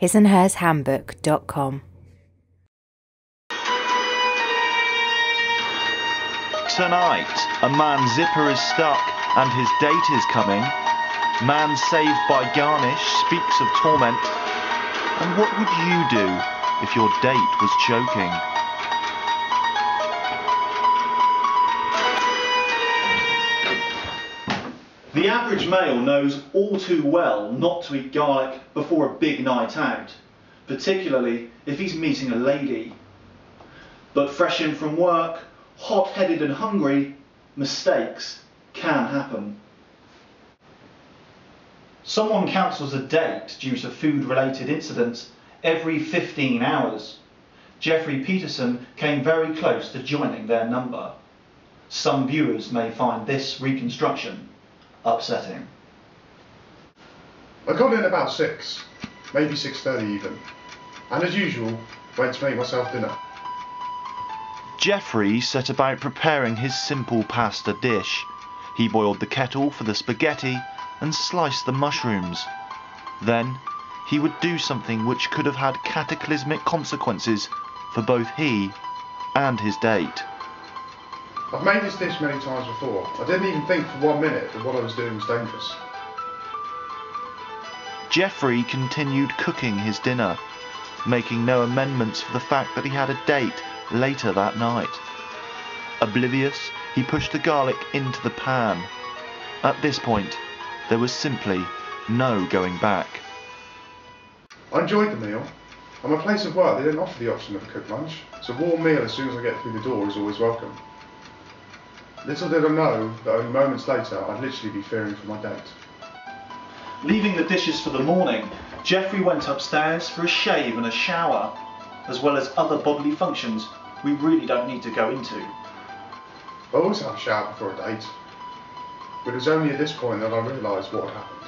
hisandhershandbook.com. Tonight, a man's zipper is stuck and his date is coming. Man saved by garnish speaks of torment. And what would you do if your date was choking? The average male knows all too well not to eat garlic before a big night out, particularly if he's meeting a lady. But fresh in from work, hot-headed and hungry, mistakes can happen. Someone cancels a date due to food-related incidents every 15 hours. Jeffrey Peterson came very close to joining their number. Some viewers may find this reconstruction upsetting. I got in about 6, maybe 6:30 even, and as usual, went to make myself dinner. Jeffrey set about preparing his simple pasta dish. He boiled the kettle for the spaghetti and sliced the mushrooms. Then he would do something which could have had cataclysmic consequences for both he and his date. I've made this dish many times before. I didn't even think for 1 minute that what I was doing was dangerous. Jeffrey continued cooking his dinner, making no amendments for the fact that he had a date later that night. Oblivious, he pushed the garlic into the pan. At this point, there was simply no going back. I enjoyed the meal. At my place of work, they don't offer the option of a cooked lunch, so a warm meal as soon as I get through the door is always welcome. Little did I know that only moments later I'd literally be fearing for my date. Leaving the dishes for the morning, Jeffrey went upstairs for a shave and a shower, as well as other bodily functions we really don't need to go into. I always have a shower before a date, but it was only at this point that I realised what had happened.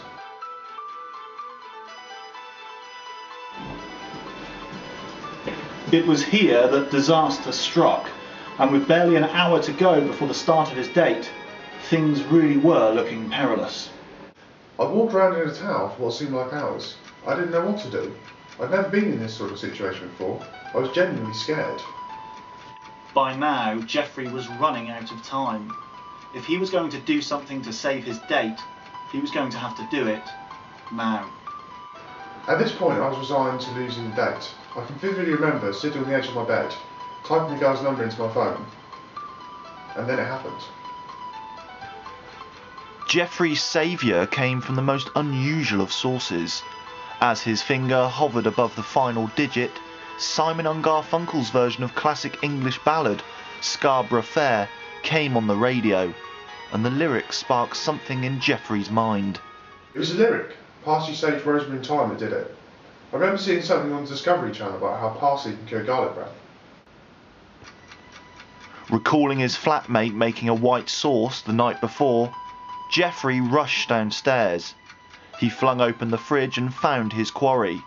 It was here that disaster struck, and with barely an hour to go before the start of his date, things really were looking perilous. I walked around in a towel for what seemed like hours. I didn't know what to do. I'd never been in this sort of situation before. I was genuinely scared. By now, Jeffrey was running out of time. If he was going to do something to save his date, he was going to have to do it now. At this point, I was resigned to losing the date. I can vividly remember sitting on the edge of my bed, typing the guy's number into my phone, and then it happened. Jeffrey's saviour came from the most unusual of sources. As his finger hovered above the final digit, Simon and Garfunkel's version of classic English ballad, Scarborough Fair, came on the radio, and the lyrics sparked something in Jeffrey's mind. It was a lyric, Parsley, Sage, Rosemary and Thyme, that did it. I remember seeing something on the Discovery Channel about how parsley can cure garlic breath. Recalling his flatmate making a white sauce the night before, Jeffrey rushed downstairs. He flung open the fridge and found his quarry.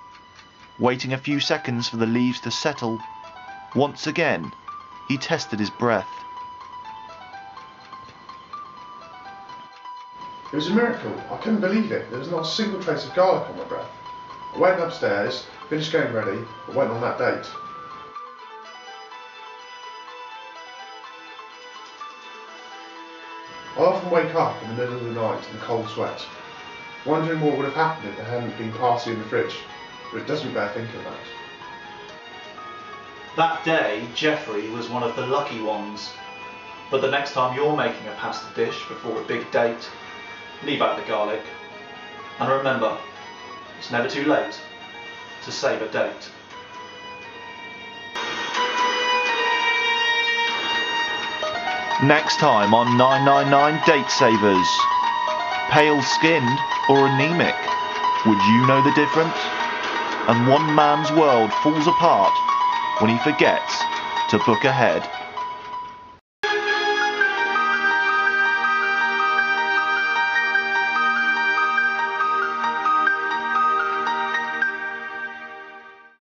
Waiting a few seconds for the leaves to settle, once again, he tested his breath. It was a miracle. I couldn't believe it. There was not a single trace of garlic on my breath. I went upstairs, finished getting ready, and went on that date. I often wake up in the middle of the night in a cold sweat, wondering what would have happened if there hadn't been parsley in the fridge, but it doesn't bear thinking about. That day, Jeffrey was one of the lucky ones. But the next time you're making a pasta dish before a big date, leave out the garlic. And remember, it's never too late to save a date. Next time on 999 Datesavers. Pale skinned or anemic? Would you know the difference? And one man's world falls apart when he forgets to book ahead.